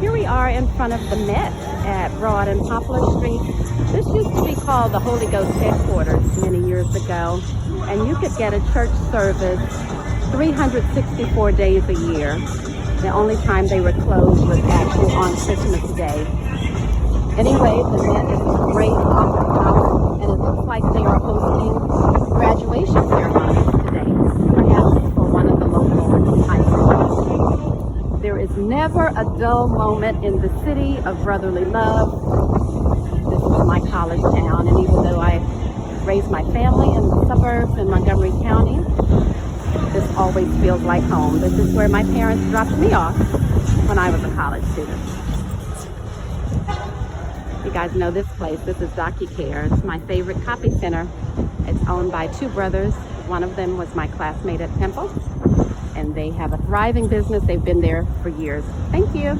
Here we are in front of the Met at Broad and Poplar Street. This used to be called the Holy Ghost headquarters many years ago, and you could get a church service 364 days a year. The only time they were closed was actually on Christmas Day. Anyway, the Met is a great opera house, and it looks like they are hosting graduation ceremonies today, perhaps for one of the local high schools. There is never a dull moment in the city of brotherly love. This is my college town, and even though I raised my family in the suburbs in Montgomery County, this always feels like home. This is where my parents dropped me off when I was a college student. You guys know this place. This is DocuCare. It's my favorite copy center. It's owned by two brothers. One of them was my classmate at Temple, and they have a thriving business. They've been there for years. Thank you.